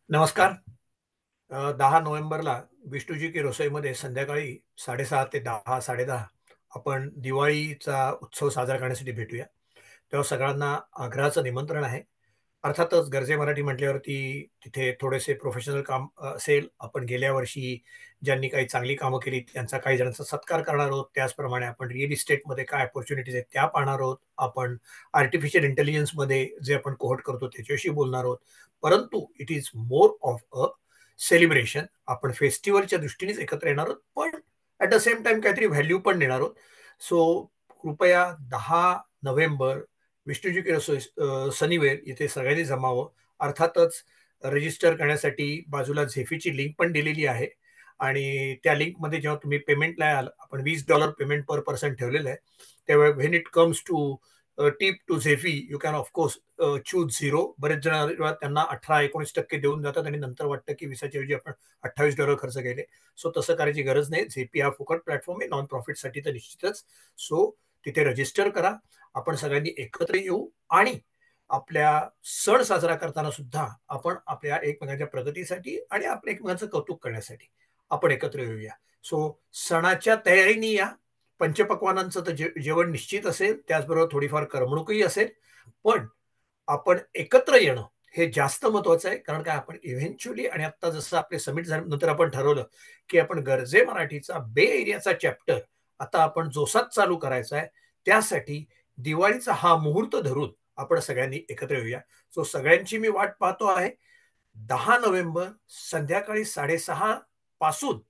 नमस्कार. 10 नोव्हेंबरला विष्णूजी की रसोईमध्ये संध्याकाळी 6:30 ते 10, 10:30 आपण दिवाळीचा उत्सव साजरा करण्यासाठी भेटूया. तेव्हा सगळ्यांना आग्रहाचं निमंत्रण आहे. अर्थातच गरजे मराठी म्हटल्यावरती तिथे थोडेसे प्रोफेशनल काम असेल. आपण गेल्या वर्षी ज्यांनी काही चांगली कामं केली त्यांचा काही जणांचा सत्कार करणार आहोत. त्याचप्रमाणे आपण रिअल इस्टेटमध्ये काय अपॉर्च्युनिटीज आहेत त्या पाहणार आहोत. आपण आर्टिफिशियल इंटेलिजन्समध्ये जे आपण कोहोट करतो त्याच्याविषयी बोलणार आहोत. परंतु it is more of a celebration. आपण फेस्टिव्हलच्या दृष्टीनेच एकत्र येणार आहोत, पण ॲट द सेम टाईम काहीतरी व्हॅल्यू पण देणार आहोत. सो कृपया 10 नोव्हेंबर विष्णूजी की रसोई सनीवेल इथे सगळ्यांनी जमावं. अर्थातच रजिस्टर करण्यासाठी बाजूला झेफीची लिंक पण दिलेली आहे आणि त्या लिंकमध्ये जेव्हा तुम्ही पेमेंटला याल, आपण $20 पेमेंट पर पर्सन ठेवलेलं आहे. त्यावेळी when it comes to tip to Zeffy you can of course choose zero. बरेच जण त्यांना 18-19% देऊन जातात आणि नंतर वाटतं की विसाच्या ऐवजी आपण $28 खर्च केले. सो तसं करायची गरज नाही. झेपी हा फुकट प्लॅटफॉर्म आहे नॉन प्रॉफिटसाठी तर निश्चितच. सो तिथे रजिस्टर करा. आपण सगळ्यांनी एकत्र येऊ आणि आपल्या सण साजरा करताना सुद्धा आपण आपल्या एकमेकांच्या प्रगतीसाठी आणि आपल्या एकमेकांचं कौतुक करण्यासाठी आपण एकत्र येऊया. सो सणाच्या तयारीने या. पंचपक्वान्नांचं तर जेवण निश्चित असेल, त्याचबरोबर थोडीफार करमणूकही असेल. पण आपण एकत्र येणं हे जास्त महत्वाचं आहे. कारण काय आपण इव्हेंच्युअली आणि आता जसं आपले समिट झाल्यानंतर आपण ठरवलं, की आपण गरजे मराठीचा बे एरियाचा चॅप्टर आता आपण जोशात चालू करायचा आहे. त्यासाठी दिवाळीचा हा मुहूर्त धरून आपण सगळ्यांनी एकत्र येऊया. सो सगळ्यांची मी वाट पाहतो आहे. 10 नोव्हेंबर संध्याकाळी 6:30 पासून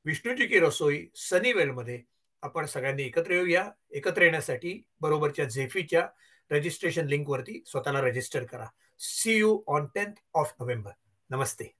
विष्णूजी की रसोई सनीवेलमध्ये आपण सगळ्यांनी एकत्र येऊया. एकत्र येण्यासाठी बरोबरच्या झेफीच्या रजिस्ट्रेशन लिंकवरती स्वतःला रजिस्टर करा. See you on 10th of November. Namaste.